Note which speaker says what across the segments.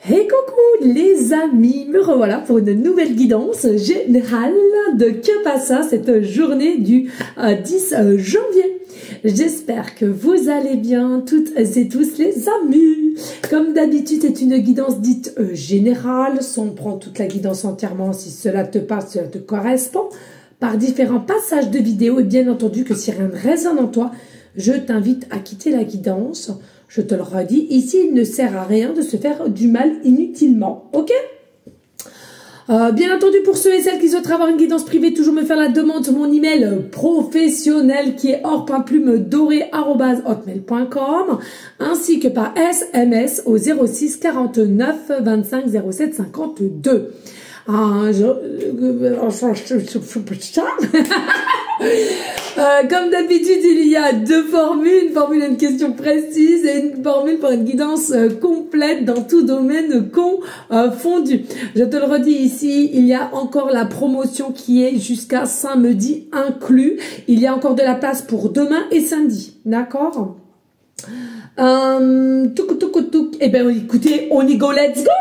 Speaker 1: Hey coucou les amis, me revoilà pour une nouvelle guidance générale de que passe cette journée du 10 janvier. J'espère que vous allez bien toutes et tous les amis. Comme d'habitude, c'est une guidance dite générale. Si on prend toute la guidance entièrement, si cela te parle, cela te correspond, par différents passages de vidéo. Et bien entendu que si rien ne résonne en toi, je t'invite à quitter la guidance. Je te le redis, ici, il ne sert à rien de se faire du mal inutilement, ok? Bien entendu, pour ceux et celles qui souhaiteraient avoir une guidance privée, toujours me faire la demande sur mon email professionnel qui est or.plume-doré@hotmail.com ainsi que par SMS au 06 49 25 07 52. Comme d'habitude, il y a deux formules, une formule à une question précise et une formule pour une guidance complète dans tout domaine confondu. Je te le redis ici, il y a encore la promotion qui est jusqu'à samedi inclus. Il y a encore de la place pour demain et samedi, d'accord? Eh ben écoutez, on y go, let's go!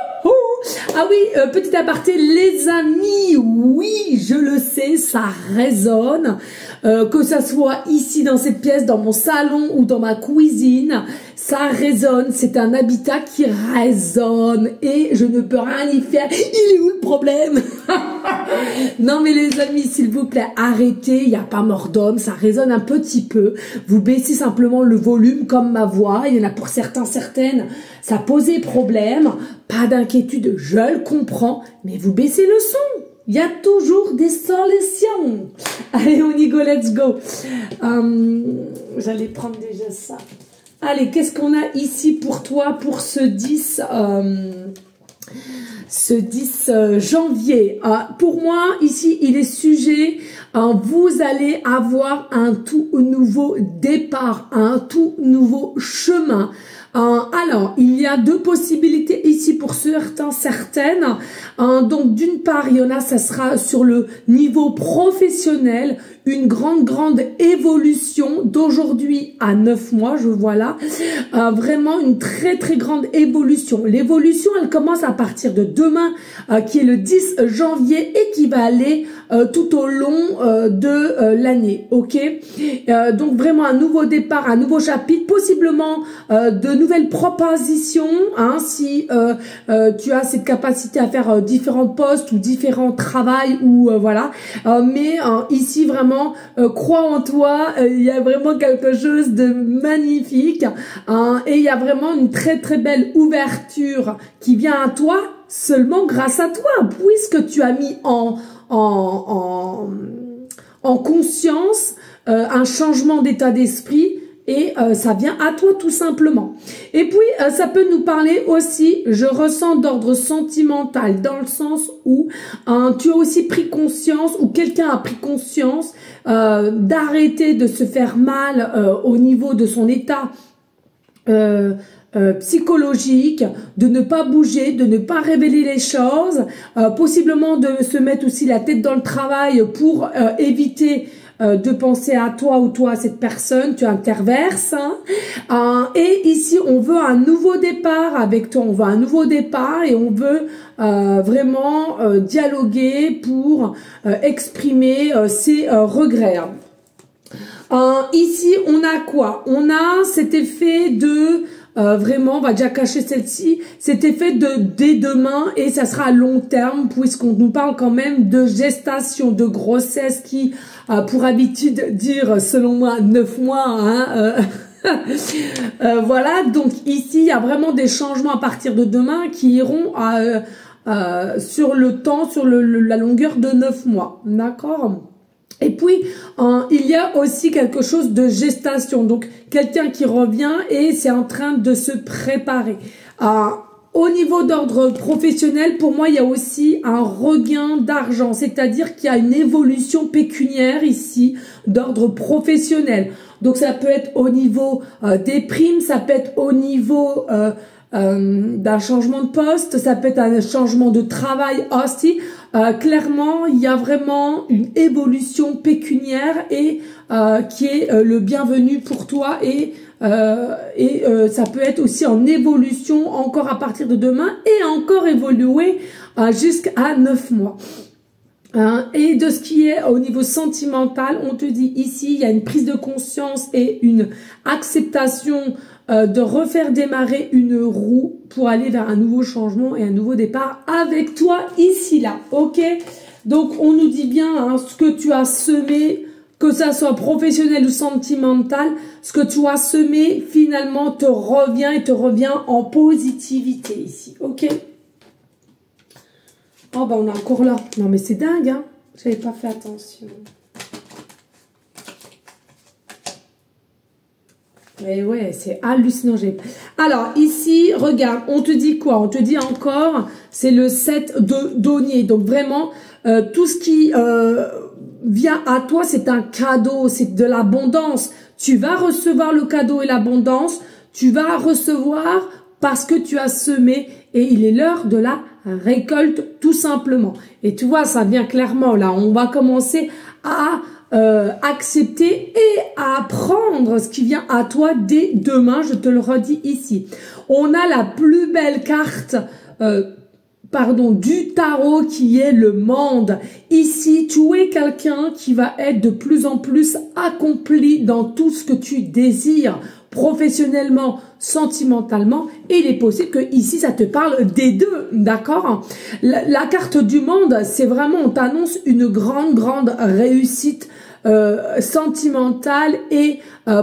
Speaker 1: Ah oui, petit aparté, les amis, oui, je le sais, ça résonne, que ça soit ici dans cette pièce, dans mon salon ou dans ma cuisine, ça résonne, c'est un habitat qui résonne et je ne peux rien y faire. Il est où le problème? Non mais les amis, s'il vous plaît, arrêtez, il n'y a pas mort d'homme, ça résonne un petit peu. Vous baissez simplement le volume comme ma voix, il y en a pour certains, certaines, ça posait problème. Pas d'inquiétude, je le comprends, mais vous baissez le son. Il y a toujours des solutions. Allez, on y go, let's go. J'allais prendre déjà ça. Allez, qu'est-ce qu'on a ici pour toi pour ce 10 janvier. Pour moi, ici, il est sujet, vous allez avoir un tout nouveau départ, un tout nouveau chemin. Alors, il y a deux possibilités ici pour certains, certaines. Donc, d'une part, il y en a, ça sera sur le niveau professionnel, une grande évolution d'aujourd'hui à 9 mois, je vois là. Vraiment une très grande évolution. L'évolution, elle commence à partir de demain, qui est le 10 janvier et qui va aller tout au long de l'année, ok? Donc, vraiment un nouveau départ, un nouveau chapitre, possiblement de nouvelles propositions, hein, si tu as cette capacité à faire différents postes ou différents travails ou voilà. Mais ici, vraiment, crois en toi, il y a vraiment quelque chose de magnifique et il y a vraiment une très belle ouverture qui vient à toi seulement grâce à toi, puisque tu as mis en conscience un changement d'état d'esprit et ça vient à toi tout simplement. Et puis ça peut nous parler aussi, je ressens d'ordre sentimental, dans le sens où tu as aussi pris conscience ou quelqu'un a pris conscience d'arrêter de se faire mal au niveau de son état psychologique, de ne pas bouger, de ne pas révéler les choses, possiblement de se mettre aussi la tête dans le travail pour éviter de penser à toi ou toi à cette personne, tu interverses. Et ici, on veut un nouveau départ avec toi, on veut un nouveau départ et on veut vraiment dialoguer pour exprimer ses regrets. Ici, on a quoi? On a cet effet de... vraiment, on va déjà cacher celle-ci, cet effet de dès demain et ça sera à long terme puisqu'on nous parle quand même de gestation, de grossesse qui pour habitude dire selon moi 9 mois, hein, voilà, donc ici il y a vraiment des changements à partir de demain qui iront sur le temps, sur la longueur de 9 mois, d'accord? Et puis, il y a aussi quelque chose de gestation, donc quelqu'un qui revient et c'est en train de se préparer. Au niveau d'ordre professionnel, pour moi, il y a aussi un regain d'argent, c'est-à-dire qu'il y a une évolution pécuniaire ici d'ordre professionnel. Donc, ça peut être au niveau des primes, ça peut être au niveau... d'un changement de poste, ça peut être un changement de travail aussi. Clairement, il y a vraiment une évolution pécuniaire et qui est le bienvenu pour toi et ça peut être aussi en évolution encore à partir de demain et encore évoluer jusqu'à 9 mois. Et de ce qui est au niveau sentimental, on te dit ici, il y a une prise de conscience et une acceptation de refaire démarrer une roue pour aller vers un nouveau changement et un nouveau départ avec toi ici, là, ok? Donc, on nous dit bien ce que tu as semé, que ça soit professionnel ou sentimental, ce que tu as semé, finalement, te revient et te revient en positivité ici, ok? Oh, ben, on est encore là. Non, mais c'est dingue, hein? J'avais pas fait attention. Mais ouais, c'est hallucinant. Alors, ici, regarde, on te dit quoi? On te dit encore, c'est le 7 de denier. Donc, vraiment, tout ce qui vient à toi, c'est un cadeau, c'est de l'abondance. Tu vas recevoir le cadeau et l'abondance. Tu vas recevoir parce que tu as semé et il est l'heure de la récolte, tout simplement. Et tu vois, ça vient clairement là. On va commencer à accepter et à apprendre ce qui vient à toi dès demain, je te le redis ici. On a la plus belle carte du tarot qui est le monde. Ici, tu es quelqu'un qui va être de plus en plus accompli dans tout ce que tu désires, professionnellement, sentimentalement, et il est possible que ici ça te parle des deux, d'accord? La carte du monde, c'est vraiment, on t'annonce une grande réussite sentimentale et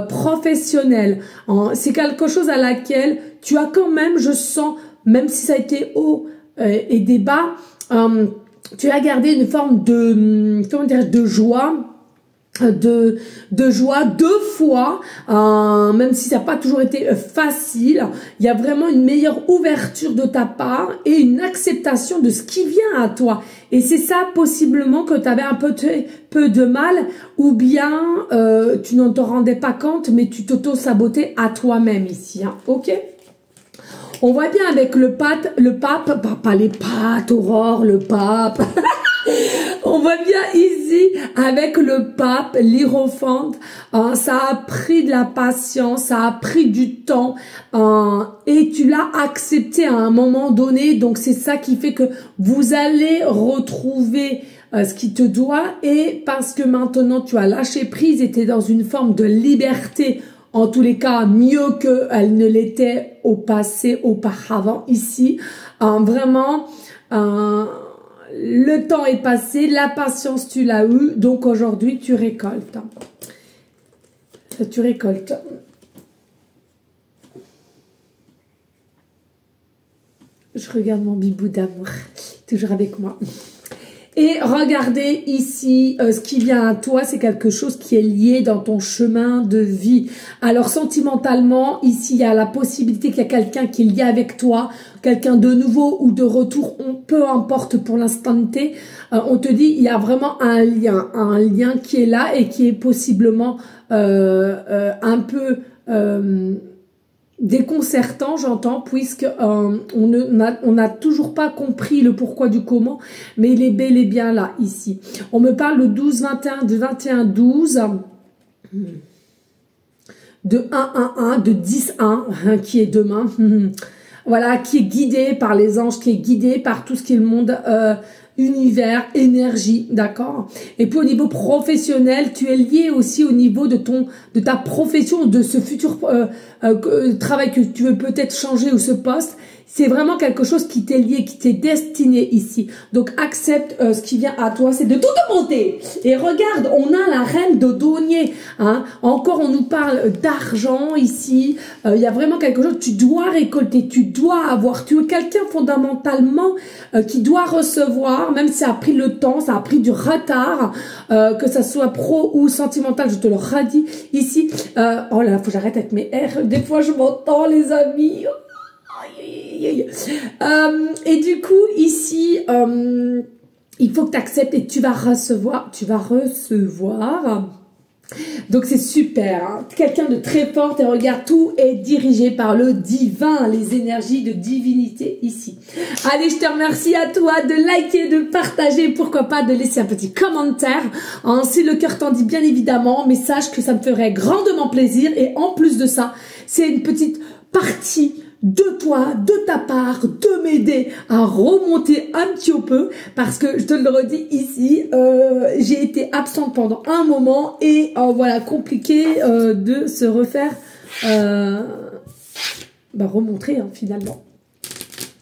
Speaker 1: professionnelle. C'est quelque chose à laquelle tu as quand même, je sens, même si ça a été haut et des bas, tu as gardé une forme de, comment dirais-je, de joie, de joie deux fois, même si ça n'a pas toujours été facile. Il y a vraiment une meilleure ouverture de ta part et une acceptation de ce qui vient à toi. Et c'est ça possiblement que tu avais un peu de mal, ou bien tu n'en te rendais pas compte, mais tu t'auto-sabotais à toi-même ici, hein, ok? On voit bien avec le pape, pas les pattes, Aurore, le pape. On voit bien ici avec le pape, l'hiérophante, ça a pris de la patience, ça a pris du temps et tu l'as accepté à un moment donné. Donc c'est ça qui fait que vous allez retrouver ce qui te doit, et parce que maintenant tu as lâché prise et tu es dans une forme de liberté, en tous les cas mieux qu'elle ne l'était au passé, auparavant ici. Vraiment, le temps est passé, la patience tu l'as eu, donc aujourd'hui tu récoltes. Tu récoltes. Je regarde mon bibou d'amour, toujours avec moi. Et regardez ici, ce qui vient à toi, c'est quelque chose qui est lié dans ton chemin de vie. Alors sentimentalement, ici, il y a la possibilité qu'il y a quelqu'un qui est lié avec toi, quelqu'un de nouveau ou de retour, peu importe pour l'instant T. On te dit, il y a vraiment un lien qui est là et qui est possiblement un peu déconcertant, j'entends, puisque on n'a toujours pas compris le pourquoi du comment, mais il est bel et bien là, ici. On me parle de 12-21, de 21-12, de 1-1-1, de 10-1, qui est demain, voilà, qui est guidé par les anges, qui est guidé par tout ce qui est le monde univers, énergie, d'accord? Et puis au niveau professionnel, tu es lié aussi au niveau de ta profession, de ce futur travail que tu veux peut-être changer, ou ce poste. C'est vraiment quelque chose qui t'est lié, qui t'est destiné ici. Donc accepte ce qui vient à toi, c'est de tout te monter. Et regarde, on a la reine de denier. Hein. Encore, on nous parle d'argent ici. Il y a vraiment quelque chose, tu dois récolter, tu dois avoir. Tu es quelqu'un fondamentalement qui doit recevoir, même si ça a pris le temps, ça a pris du retard, que ça soit pro ou sentimental, je te le redis ici. Oh là là, faut que j'arrête avec mes R. Des fois, je m'entends, les amis. Et du coup, ici, il faut que tu acceptes et tu vas recevoir Donc c'est super, hein. Quelqu'un de très fort et regarde, tout est dirigé par le divin, les énergies de divinité ici. Allez, je te remercie à toi de liker, de partager, pourquoi pas de laisser un petit commentaire, hein, si le cœur t'en dit bien évidemment, mais sache que ça me ferait grandement plaisir et en plus de ça, c'est une petite partie de toi, de ta part, de m'aider à remonter un petit peu parce que je te le redis ici, j'ai été absente pendant un moment et voilà, compliqué de se refaire remontrer hein, finalement.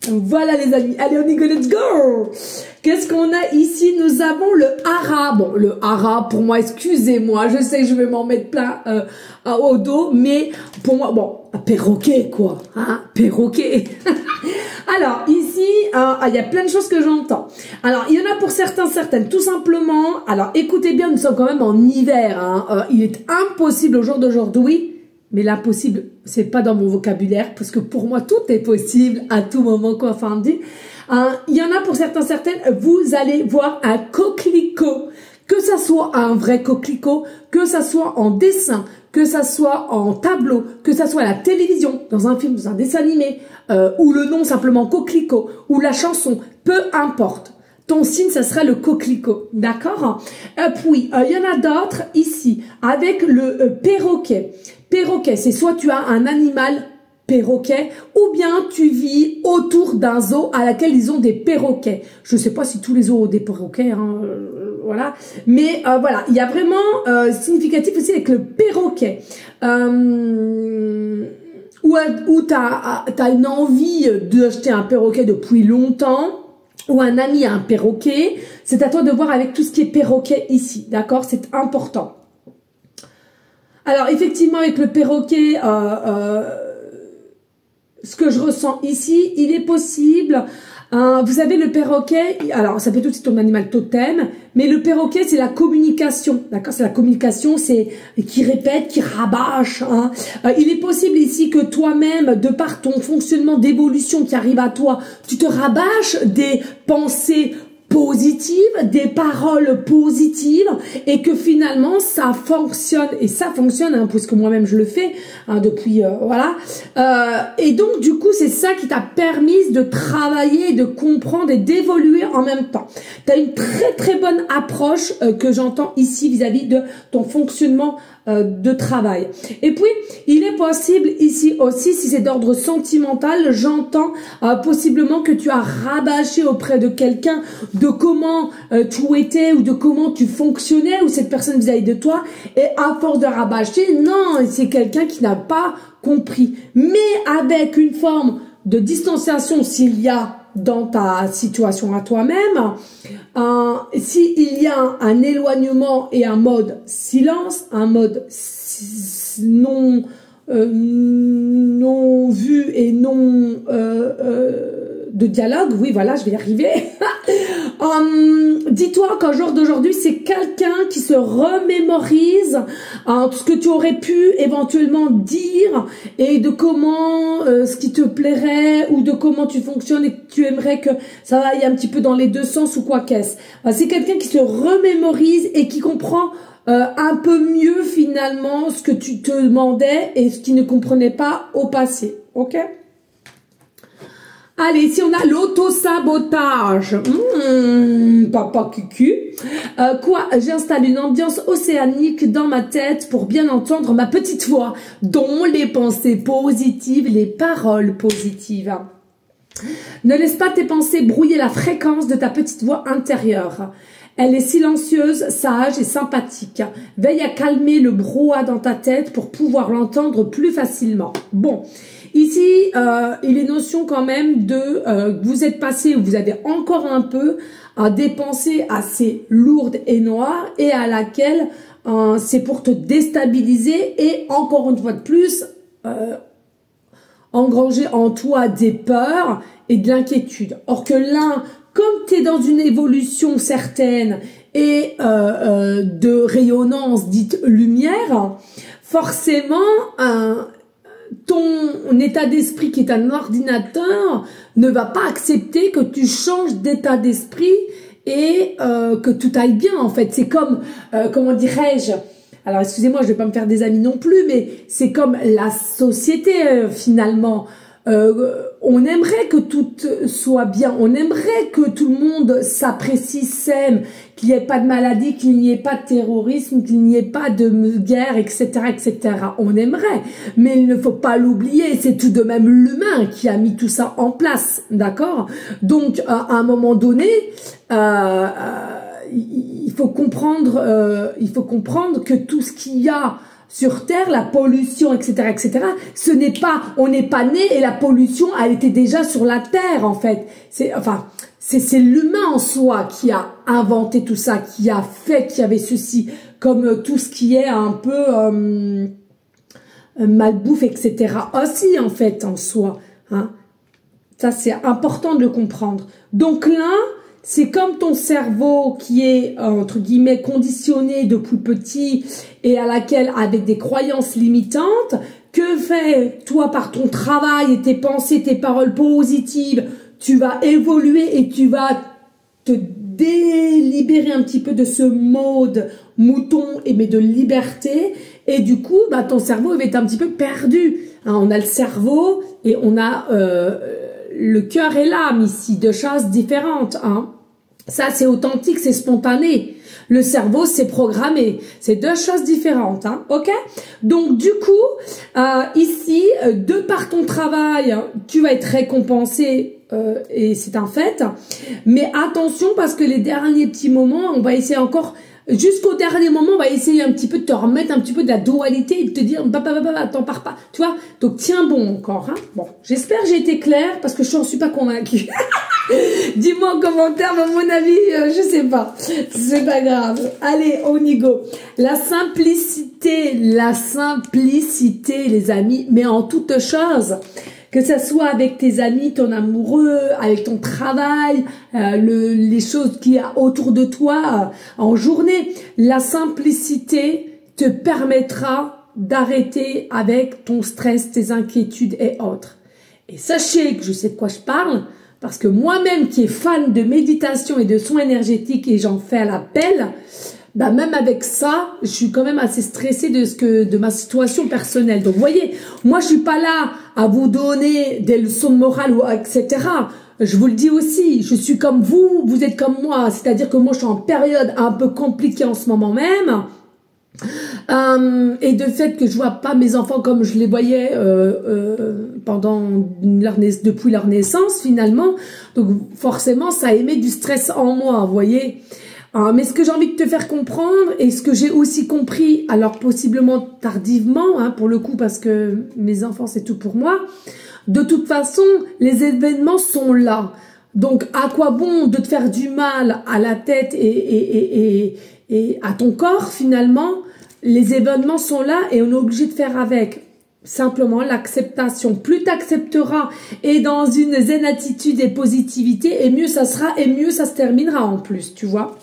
Speaker 1: Voilà les amis, allez on y go, let's go. Qu'est-ce qu'on a ici? Nous avons le hara. Bon, le hara, pour moi, excusez-moi, je sais que je vais m'en mettre plein au dos, mais pour moi, bon, un perroquet quoi, hein, perroquet. Alors ici, il y a plein de choses que j'entends. Alors il y en a pour certaines, tout simplement. Alors écoutez bien, nous sommes quand même en hiver. Hein, il est impossible au jour d'aujourd'hui. Mais l'impossible, c'est pas dans mon vocabulaire, parce que pour moi, tout est possible à tout moment, quoi. Enfin, dit, il y en a pour certaines, vous allez voir un coquelicot, que ça soit un vrai coquelicot, que ça soit en dessin, que ça soit en tableau, que ça soit à la télévision, dans un film, dans un dessin animé, ou le nom simplement coquelicot, ou la chanson, peu importe. Ton signe, ça sera le coquelicot, d'accord? Puis, il y en a d'autres ici, avec le perroquet. Perroquet, c'est soit tu as un animal perroquet, ou bien tu vis autour d'un zoo à laquelle ils ont des perroquets. Je sais pas si tous les zoos ont des perroquets, hein, voilà. Mais voilà, il y a vraiment significatif aussi avec le perroquet. Où tu as une envie d'acheter un perroquet depuis longtemps, ou un ami a un perroquet, c'est à toi de voir avec tout ce qui est perroquet ici, d'accord? C'est important. Alors, effectivement, avec le perroquet, ce que je ressens ici, il est possible, vous savez, le perroquet, alors ça peut être aussi ton animal totem, mais le perroquet, c'est la communication, d'accord? C'est la communication, c'est qui répète, qui rabâche, hein. Il est possible ici que toi-même, de par ton fonctionnement d'évolution qui arrive à toi, tu te rabâches des pensées positives, des paroles positives, et que finalement ça fonctionne, et ça fonctionne, hein, puisque moi-même je le fais hein, depuis, voilà, et donc du coup c'est ça qui t'a permis de travailler, de comprendre et d'évoluer en même temps. Tu as une très bonne approche que j'entends ici vis-à-vis de ton fonctionnement de travail. Et puis, il est possible ici aussi, si c'est d'ordre sentimental, j'entends possiblement que tu as rabâché auprès de quelqu'un de comment tu étais ou de comment tu fonctionnais ou cette personne vis-à-vis de toi, et à force de rabâcher, non, c'est quelqu'un qui n'a pas compris. Mais avec une forme de distanciation s'il y a dans ta situation à toi-même, s'il y a un éloignement et un mode silence, un mode non vu et non de dialogue, oui voilà, je vais y arriver. Dis-toi qu'un jour d'aujourd'hui, c'est quelqu'un qui se remémorise ce que tu aurais pu éventuellement dire et de comment ce qui te plairait ou de comment tu fonctionnes et que tu aimerais que ça aille un petit peu dans les deux sens ou quoi qu'est-ce. C'est quelqu'un qui se remémorise et qui comprend un peu mieux finalement ce que tu te demandais et ce qu'il ne comprenait pas au passé. Ok? Allez, ici on a l'autosabotage. Papa cucu. Quoi? J'installe une ambiance océanique dans ma tête pour bien entendre ma petite voix, dont les pensées positives, les paroles positives. Ne laisse pas tes pensées brouiller la fréquence de ta petite voix intérieure. Elle est silencieuse, sage et sympathique. Veille à calmer le brouhaha dans ta tête pour pouvoir l'entendre plus facilement. Bon. Ici, il est notion quand même de vous êtes passé ou vous avez encore un peu des pensées assez lourdes et noires et à laquelle c'est pour te déstabiliser et encore une fois de plus engranger en toi des peurs et de l'inquiétude. Or que là, comme tu es dans une évolution certaine et de rayonnance dite lumière, forcément ton état d'esprit qui est un ordinateur ne va pas accepter que tu changes d'état d'esprit et que tout aille bien en fait. C'est comme, comment dirais-je, alors excusez-moi, je vais pas me faire des amis non plus, mais c'est comme la société finalement. On aimerait que tout soit bien, on aimerait que tout le monde s'apprécie, s'aime, qu'il n'y ait pas de maladie, qu'il n'y ait pas de terrorisme, qu'il n'y ait pas de guerre, etc., etc. On aimerait, mais il ne faut pas l'oublier, c'est tout de même l'humain qui a mis tout ça en place, d'accord? Donc, à un moment donné, il faut comprendre que tout ce qu'il y a sur Terre, la pollution, etc., etc., ce n'est pas, on n'est pas né et la pollution, elle était déjà sur la Terre, en fait. C'est l'humain en soi qui a inventé tout ça, qui a fait qu'il y avait ceci, comme tout ce qui est un peu malbouffe, etc., aussi, en fait, en soi, hein. Ça, c'est important de le comprendre. Donc là, c'est comme ton cerveau qui est, entre guillemets, conditionné depuis petit et à laquelle, avec des croyances limitantes, que fait, toi, par ton travail et tes pensées, tes paroles positives, tu vas évoluer et tu vas te délibérer un petit peu de ce mode mouton mais de liberté, et du coup, bah, ton cerveau il va être un petit peu perdu. Hein, on a le cerveau et on a le cœur et l'âme ici, deux choses différentes. Hein. Ça, c'est authentique, c'est spontané. Le cerveau, c'est programmé. C'est deux choses différentes. Hein, ok? Donc, du coup, ici, de par ton travail, tu vas être récompensé et c'est un fait. Mais attention, parce que les derniers petits moments, on va essayer encore... Jusqu'au dernier moment, on va essayer un petit peu de te remettre un petit peu de la dualité et de te dire, t'en pars pas, tu vois. Donc, tiens bon encore. Hein. Bon, j'espère que j'ai été claire parce que je n'en suis pas convaincue. Dis-moi en commentaire, à mon avis, je sais pas. C'est pas grave. Allez, on y go. La simplicité, les amis, mais en toute chose. Que ça soit avec tes amis, ton amoureux, avec ton travail, les choses qu'il y a autour de toi en journée. La simplicité te permettra d'arrêter avec ton stress, tes inquiétudes et autres. Et sachez que je sais de quoi je parle, parce que moi-même qui est fan de méditation et de soins énergétiques et j'en fais à l'appel, bah même avec ça, je suis quand même assez stressée de ma situation personnelle. Donc, vous voyez, moi, je suis pas là à vous donner des leçons de morale ou etc. Je vous le dis aussi, je suis comme vous, vous êtes comme moi. C'est-à-dire que moi, je suis en période un peu compliquée en ce moment même. Et de fait que je vois pas mes enfants comme je les voyais depuis leur naissance finalement. Donc, forcément, ça émet du stress en moi, vous voyez. Mais ce que j'ai envie de te faire comprendre, et ce que j'ai aussi compris, alors possiblement tardivement, hein, pour le coup, parce que mes enfants, c'est tout pour moi, de toute façon, les événements sont là. Donc, à quoi bon de te faire du mal à la tête et à ton corps, finalement? Les événements sont là et on est obligé de faire avec. Simplement l'acceptation. Plus tu accepteras et dans une zen attitude et positivité, et mieux ça sera et mieux ça se terminera en plus, tu vois,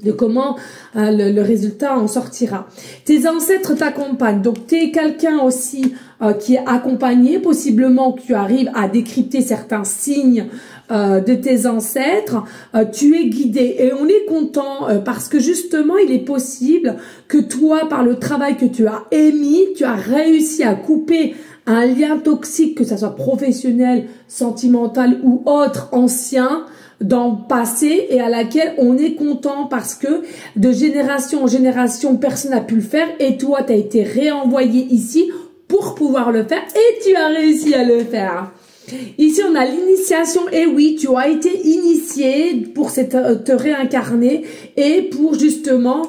Speaker 1: de comment le résultat en sortira. Tes ancêtres t'accompagnent, donc tu es quelqu'un aussi qui est accompagné, possiblement que tu arrives à décrypter certains signes de tes ancêtres, tu es guidé et on est content parce que justement il est possible que toi, par le travail que tu as émis, tu as réussi à couper un lien toxique, que ça soit professionnel, sentimental ou autre, ancien, dans le passé, et à laquelle on est content parce que de génération en génération, personne n'a pu le faire et toi, tu as été réenvoyé ici pour pouvoir le faire et tu as réussi à le faire. Ici, on a l'initiation, et oui, tu as été initié pour te réincarner et pour justement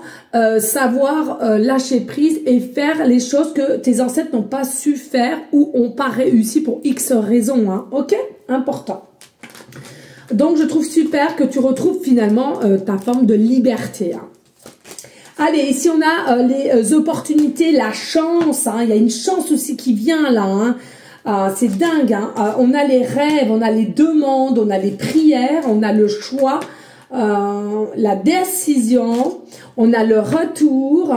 Speaker 1: savoir lâcher prise et faire les choses que tes ancêtres n'ont pas su faire ou n'ont pas réussi pour X raisons, hein. Ok? Important. Donc, je trouve super que tu retrouves finalement ta forme de liberté, hein. Allez, ici on a les opportunités, la chance, hein. Il y a une chance aussi qui vient là, hein. C'est dingue, hein. On a les rêves, on a les demandes, on a les prières, on a le choix, la décision, on a le retour,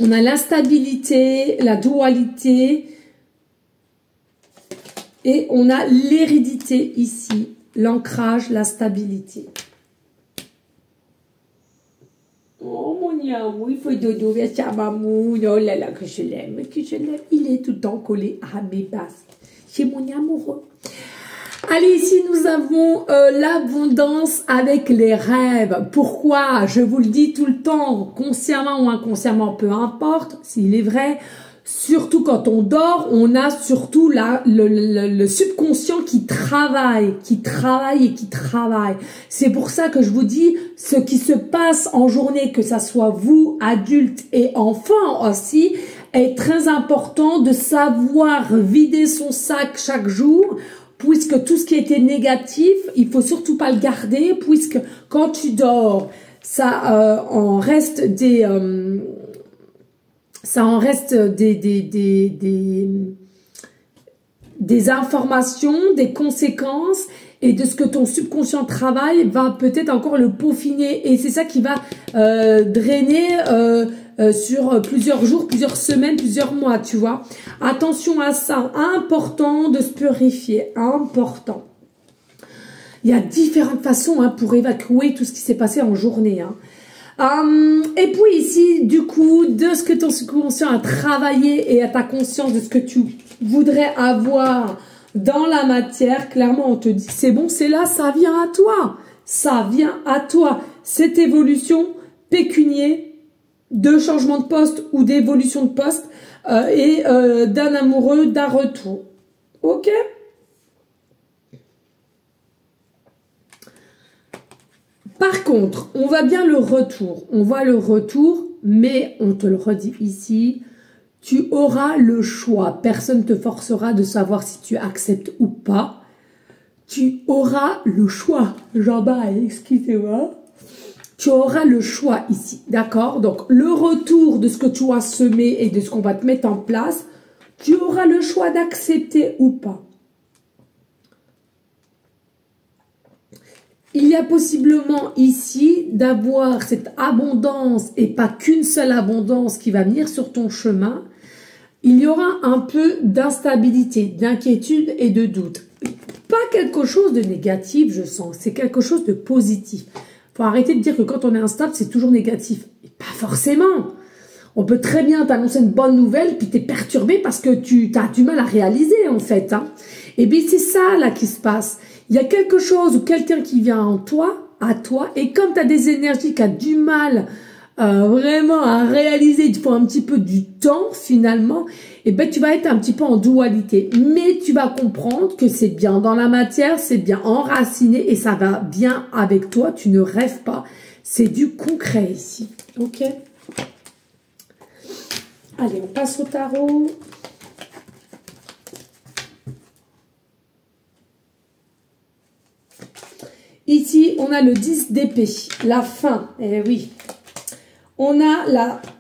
Speaker 1: on a l'instabilité, la dualité et on a l'hérédité ici, l'ancrage, la stabilité. Oh mon mon amour, il faut dodo, viens maman, oh là là, que je l'aime, il est tout le temps collé à mes basques. C'est mon amoureux. Allez, ici, nous avons l'abondance avec les rêves. Pourquoi? Je vous le dis tout le temps, consciemment ou inconsciemment, peu importe, s'il est vrai. Surtout quand on dort, on a surtout le subconscient qui travaille. C'est pour ça que je vous dis, ce qui se passe en journée, que ça soit vous, adultes et enfants aussi, est très important de savoir vider son sac chaque jour, puisque tout ce qui était négatif, il faut surtout pas le garder, puisque quand tu dors, ça en reste des informations, des conséquences, et de ce que ton subconscient travaille va peut-être encore le peaufiner, et c'est ça qui va drainer sur plusieurs jours, plusieurs semaines, plusieurs mois, tu vois. Attention à ça, important de se purifier, important. Il y a différentes façons pour évacuer tout ce qui s'est passé en journée. Et puis ici, du coup, de ce que ton subconscient a travaillé et à ta conscience de ce que tu voudrais avoir dans la matière, clairement on te dit c'est bon, c'est là, ça vient à toi. Ça vient à toi. Cette évolution pécuniaire, de changement de poste ou d'évolution de poste et d'un amoureux, d'un retour. Ok? Par contre, on voit bien le retour. On voit le retour, mais on te le redit ici, tu auras le choix. Personne ne te forcera de savoir si tu acceptes ou pas. Tu auras le choix. Jean-Baptiste, excusez-moi. Tu auras le choix ici, d'accord? Donc, le retour de ce que tu as semé et de ce qu'on va te mettre en place, tu auras le choix d'accepter ou pas. Il y a possiblement ici d'avoir cette abondance et pas qu'une seule abondance qui va venir sur ton chemin. Il y aura un peu d'instabilité, d'inquiétude et de doute. Pas quelque chose de négatif, je sens. C'est quelque chose de positif. Faut arrêter de dire que quand on est instable, c'est toujours négatif. Et pas forcément. On peut très bien t'annoncer une bonne nouvelle, puis t'es perturbé parce que tu as du mal à réaliser, en fait. Et bien, c'est ça, là, qui se passe. Il y a quelque chose ou quelqu'un qui vient en toi, à toi, et comme tu as des énergies qui ont du mal vraiment à réaliser, il te faut un petit peu du temps, finalement, et ben tu vas être un petit peu en dualité. Mais tu vas comprendre que c'est bien dans la matière, c'est bien enraciné, et ça va bien avec toi, tu ne rêves pas. C'est du concret ici, ok? Allez, on passe au tarot. Ici, on a le 10 d'épée, la fin, eh oui. On a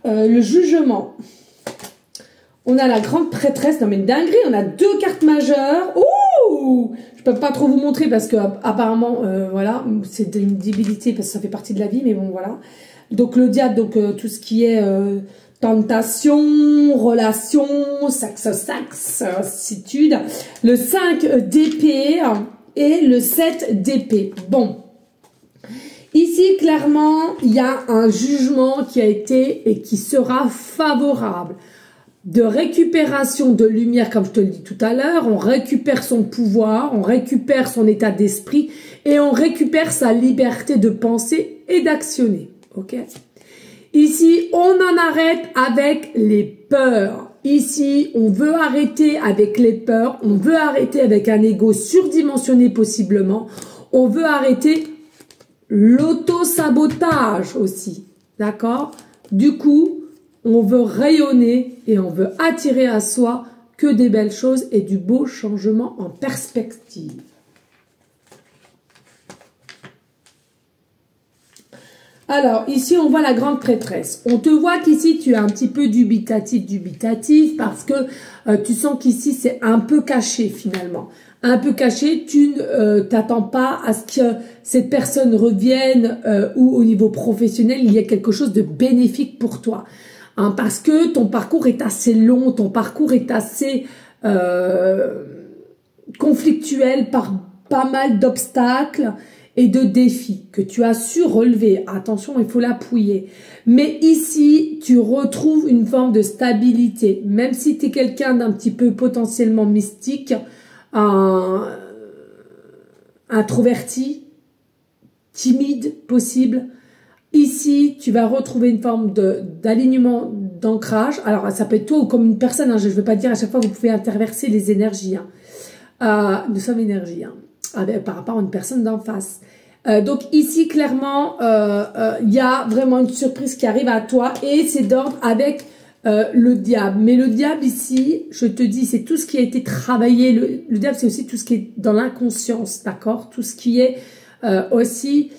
Speaker 1: le jugement. On a la grande prêtresse, non mais dinguerie, on a deux cartes majeures. Ouh, je peux pas trop vous montrer parce que apparemment, voilà, c'est une débilité parce que ça fait partie de la vie, mais bon, voilà. Donc le diable, donc tout ce qui est tentation, relation, saxitude. Le 5 d'épée et le 7 d'épée. Bon. Ici, clairement, il y a un jugement qui a été et qui sera favorable. De récupération de lumière, comme je te le dis tout à l'heure, on récupère son pouvoir, on récupère son état d'esprit et on récupère sa liberté de penser et d'actionner. Ok? Ici, on en arrête avec les peurs. Ici, on veut arrêter avec les peurs, on veut arrêter avec un ego surdimensionné possiblement, on veut arrêter l'auto-sabotage aussi, d'accord? Du coup, on veut rayonner et on veut attirer à soi que des belles choses et du beau changement en perspective. Alors, ici, on voit la grande prêtresse. On te voit qu'ici, tu es un petit peu dubitatif, parce que tu sens qu'ici, c'est un peu caché finalement. Un peu caché, tu ne t'attends pas à ce que cette personne revienne ou au niveau professionnel, il y a quelque chose de bénéfique pour toi. Hein, parce que ton parcours est assez long, ton parcours est assez conflictuel par pas mal d'obstacles. et de défis que tu as su relever. Attention, il faut l'appuyer. Mais ici, tu retrouves une forme de stabilité. Même si tu es quelqu'un d'un petit peu potentiellement mystique, introverti, timide possible, ici, tu vas retrouver une forme d'alignement, d'ancrage. Alors, ça peut être toi ou comme une personne. Hein, je ne veux pas dire à chaque fois, vous pouvez interverser les énergies. Nous sommes énergie. Par rapport à une personne d'en face. Donc ici, clairement, il y a vraiment une surprise qui arrive à toi et c'est d'ordre avec le diable. Mais le diable ici, je te dis, c'est tout ce qui a été travaillé. Le diable, c'est aussi tout ce qui est dans l'inconscience, d'accord? Tout ce qui est aussi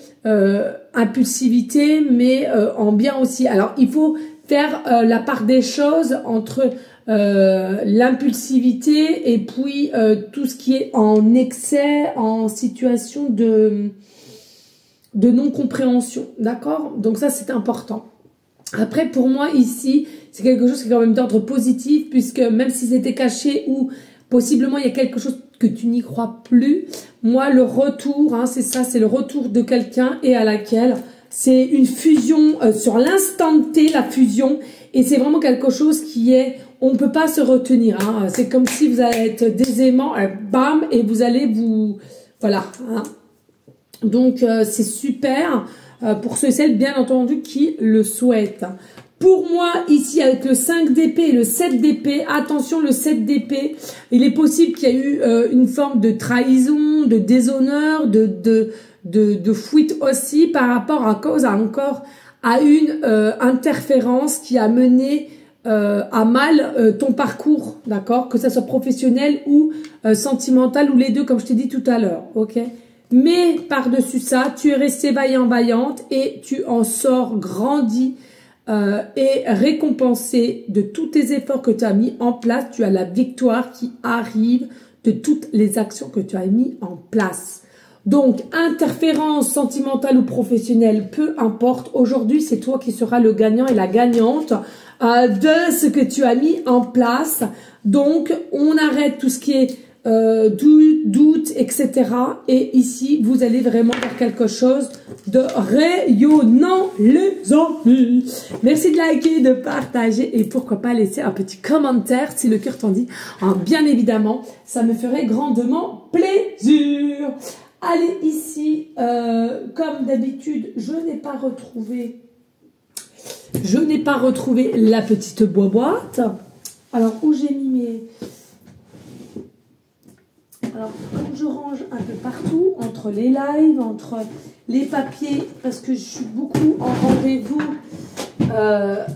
Speaker 1: impulsivité, mais en bien aussi. Alors, il faut faire la part des choses entre l'impulsivité et puis tout ce qui est en excès, en situation de non-compréhension, d'accord? Donc ça, c'est important. Après, pour moi, ici, c'est quelque chose qui est quand même d'ordre positif, puisque même si c'était caché ou possiblement il y a quelque chose que tu n'y crois plus, moi, le retour, hein, c'est ça, c'est le retour de quelqu'un et à laquelle c'est une fusion, sur l'instant T, la fusion, et c'est vraiment quelque chose qui est, on ne peut pas se retenir, hein. C'est comme si vous allez être des aimants, bam, et vous allez vous, voilà, hein. Donc, c'est super pour ceux et celles, bien entendu, qui le souhaitent. Pour moi, ici, avec le 5 d'épée et le 7 d'épée, attention, le 7 d'épée, il est possible qu'il y ait eu une forme de trahison, de déshonneur, de fuite aussi par rapport à une interférence qui a mené à mal ton parcours, d'accord? Que ça soit professionnel ou sentimental ou les deux, comme je t'ai dit tout à l'heure, ok? Mais par-dessus ça, tu es resté vaillant, vaillante et tu en sors grandi et récompensé de tous tes efforts que tu as mis en place. Tu as la victoire qui arrive de toutes les actions que tu as mis en place. Donc, interférence sentimentale ou professionnelle, peu importe. Aujourd'hui, c'est toi qui seras le gagnant et la gagnante de ce que tu as mis en place. Donc, on arrête tout ce qui est doute, etc. Et ici, vous allez vraiment faire quelque chose de rayonnant, les amis. Merci de liker, de partager et pourquoi pas laisser un petit commentaire si le cœur t'en dit. Bien évidemment, ça me ferait grandement plaisir. Allez, ici, comme d'habitude, je n'ai pas retrouvé la petite boîte. Alors, où j'ai mis mes... Alors, comme je range un peu partout, entre les lives, entre les papiers, parce que je suis beaucoup en rendez-vous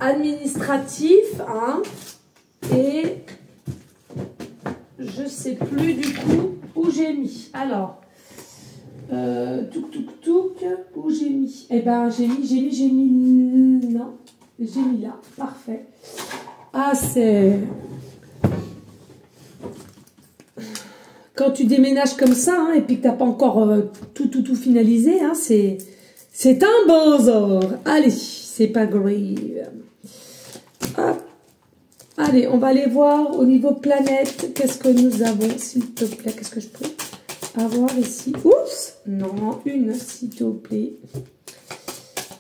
Speaker 1: administratif, hein, et je sais plus du coup où j'ai mis. Alors, où j'ai mis? Eh ben, j'ai mis là, parfait. Ah, c'est... Quand tu déménages comme ça, hein, et puis que tu n'as pas encore tout finalisé, hein, c'est un bazar. Allez, c'est pas grave. Hop. Allez, on va aller voir au niveau planète. Qu'est-ce que nous avons, s'il te plaît? Qu'est-ce que je peux avoir ici? Oups! Non, une, s'il te plaît.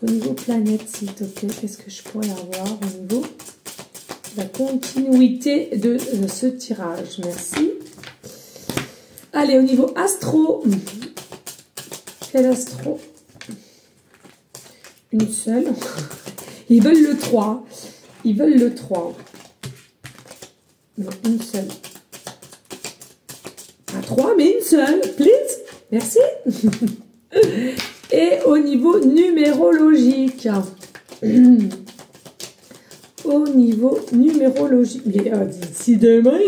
Speaker 1: Au niveau planète, s'il te plaît, qu'est-ce que je pourrais avoir au niveau de la continuité de ce tirage? Merci. Allez, au niveau astro, quel astro? Une seule. Ils veulent le 3. Ils veulent le 3. Non, une seule. Pas 3, mais une seule. Please. Merci. Et au niveau numérologique. Au niveau numérologique. D'ici demain.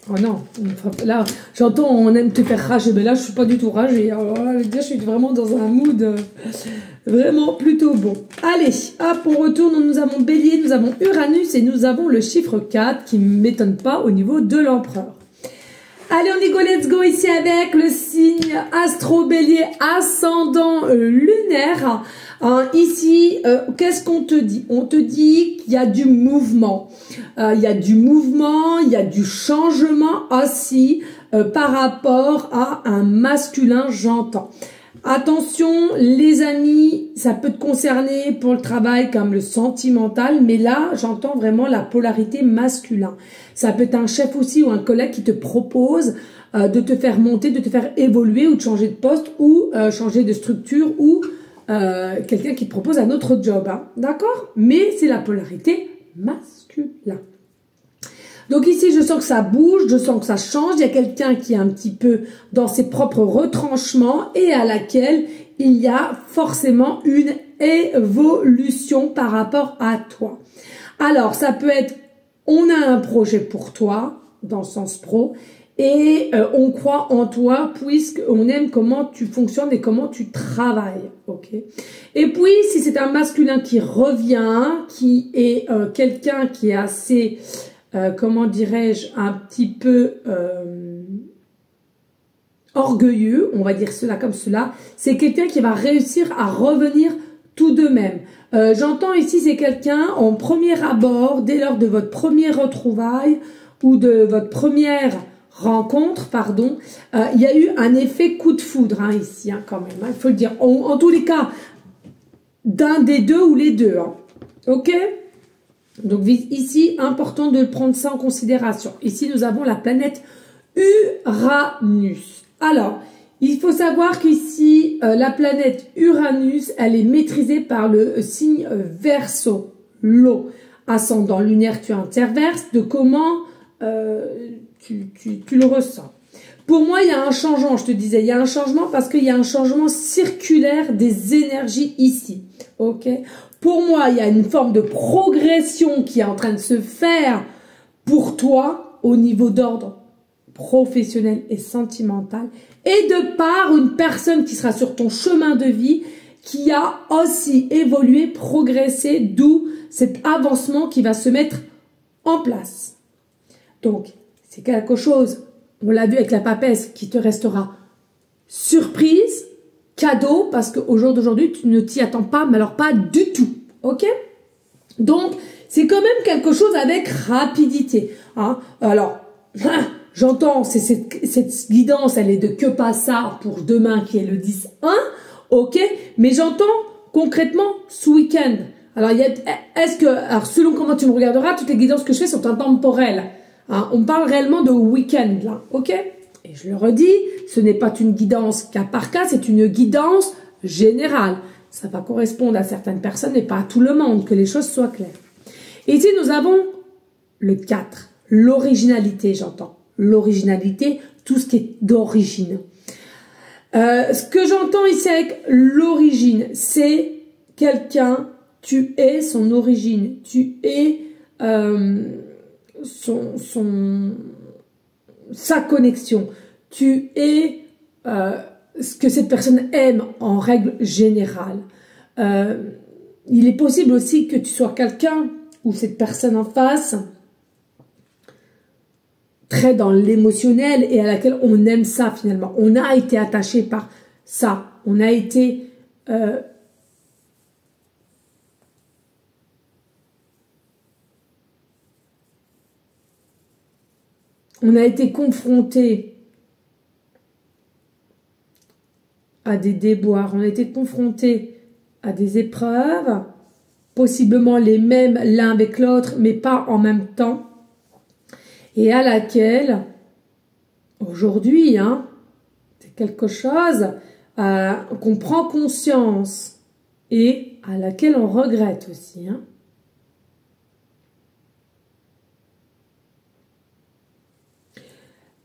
Speaker 1: Oh non, là, j'entends, on aime te faire rager, mais là, je suis pas du tout ragée. Alors là, je suis vraiment dans un mood vraiment plutôt bon. Allez, hop, on retourne, nous avons Bélier, nous avons Uranus et nous avon le chiffre 4 qui ne m'étonne pas au niveau de l'empereur. Allez, on y go, let's go ici avec le signe Astro Bélier ascendant lunaire. Hein, ici, qu'est-ce qu'on te dit? On te dit qu'il y a du mouvement. Il y a du mouvement, il y a du changement aussi par rapport à un masculin, j'entends. Attention, les amis, ça peut te concerner pour le travail comme le sentimental, mais là, j'entends vraiment la polarité masculin. Ça peut être un chef aussi ou un collègue qui te propose de te faire monter, de te faire évoluer ou de changer de poste ou changer de structure ou quelqu'un qui te propose un autre job. Hein, d'accord? Mais c'est la polarité masculin. Donc ici, je sens que ça bouge, je sens que ça change. Il y a quelqu'un qui est un petit peu dans ses propres retranchements et à laquelle il y a forcément une évolution par rapport à toi. Alors, ça peut être, on a un projet pour toi, dans le sens pro, et on croit en toi puisqu'on aime comment tu fonctionnes et comment tu travailles. Ok. Et puis, si c'est un masculin qui revient, qui est quelqu'un qui est assez... comment dirais-je, un petit peu orgueilleux, on va dire cela comme cela, c'est quelqu'un qui va réussir à revenir tout de même. J'entends ici, c'est quelqu'un en premier abord, dès lors de votre première retrouvaille ou de votre première rencontre, pardon, il y a eu un effet coup de foudre hein, ici, hein, quand même, hein, il faut le dire. En tous les cas, d'un des deux ou les deux. Hein, ok ? Donc ici, important de prendre ça en considération. Ici, nous avons la planète Uranus. Alors, il faut savoir qu'ici, la planète Uranus, elle est maîtrisée par le signe Verseau, l'eau. Ascendant lunaire, tu interverses, de comment tu le ressens. Pour moi, il y a un changement, je te disais, il y a un changement parce qu'il y a un changement circulaire des énergies ici. Ok ? Pour moi, il y a une forme de progression qui est en train de se faire pour toi au niveau d'ordre professionnel et sentimental et de par une personne qui sera sur ton chemin de vie qui a aussi évolué, progressé, d'où cet avancement qui va se mettre en place. Donc, c'est quelque chose, on l'a vu avec la papesse, qui te restera surprise, cadeau, parce qu'au jour d'aujourd'hui, tu ne t'y attends pas, mais alors pas du tout. Ok? Donc, c'est quand même quelque chose avec rapidité. Hein? Alors, j'entends, cette guidance, elle est de que pas ça pour demain qui est le 10-1. Ok? Mais j'entends concrètement ce week-end. Alors, alors, selon comment tu me regarderas, toutes les guidances que je fais sont intemporelles. Hein? On parle réellement de week-end, là. Ok? Et je le redis, ce n'est pas une guidance cas par cas, c'est une guidance générale. Ça va correspondre à certaines personnes et pas à tout le monde, que les choses soient claires. Et ici, nous avons le 4, l'originalité, j'entends. L'originalité, tout ce qui est d'origine. Ce que j'entends ici avec l'origine, c'est quelqu'un, tu es son origine, tu es sa connexion, tu es ce que cette personne aime en règle générale. Il est possible aussi que tu sois quelqu'un ou cette personne en face très dans l'émotionnel et à laquelle on aime ça finalement. On a été attaché par ça. On a été confronté à des déboires, on a été confronté à des épreuves, possiblement les mêmes l'un avec l'autre, mais pas en même temps, et à laquelle, aujourd'hui, hein, c'est quelque chose qu'on prend conscience et à laquelle on regrette aussi. Hein.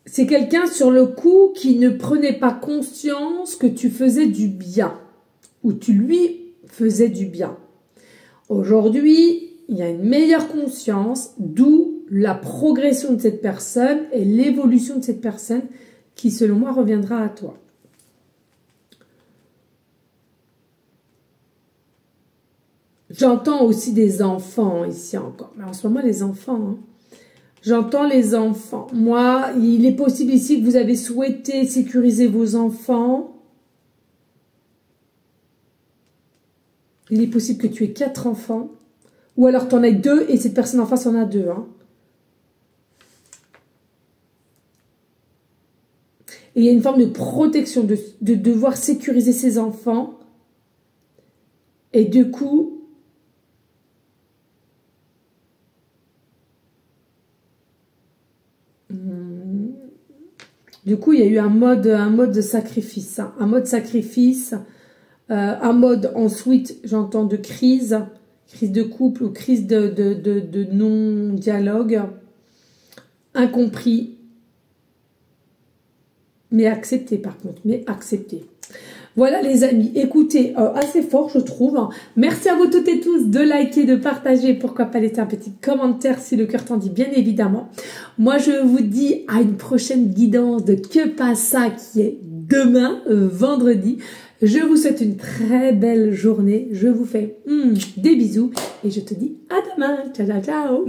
Speaker 1: C'est quelqu'un sur le coup qui ne prenait pas conscience que tu faisais du bien ou tu lui faisais du bien. Aujourd'hui, il y a une meilleure conscience, d'où la progression de cette personne et l'évolution de cette personne qui, selon moi, reviendra à toi. J'entends aussi des enfants ici encore, mais en ce moment, les enfants... Hein. J'entends les enfants. Moi, il est possible ici que vous avez souhaité sécuriser vos enfants. Il est possible que tu aies 4 enfants. Ou alors tu en as 2 et cette personne en face en a 2. Hein. Et il y a une forme de protection, de devoir sécuriser ses enfants. Et du coup... il y a eu un mode de sacrifice. Hein, un mode sacrifice. Un mode ensuite, j'entends, de crise de couple ou crise de non-dialogue. Incompris. Mais accepté par contre, mais accepté. Voilà les amis, écoutez, assez fort je trouve. Merci à vous toutes et tous de liker, de partager, pourquoi pas laisser un petit commentaire si le cœur t'en dit, bien évidemment. Moi je vous dis à une prochaine guidance de Que Passa qui est demain, vendredi. Je vous souhaite une très belle journée, je vous fais des bisous et je te dis à demain. Ciao ciao ciao.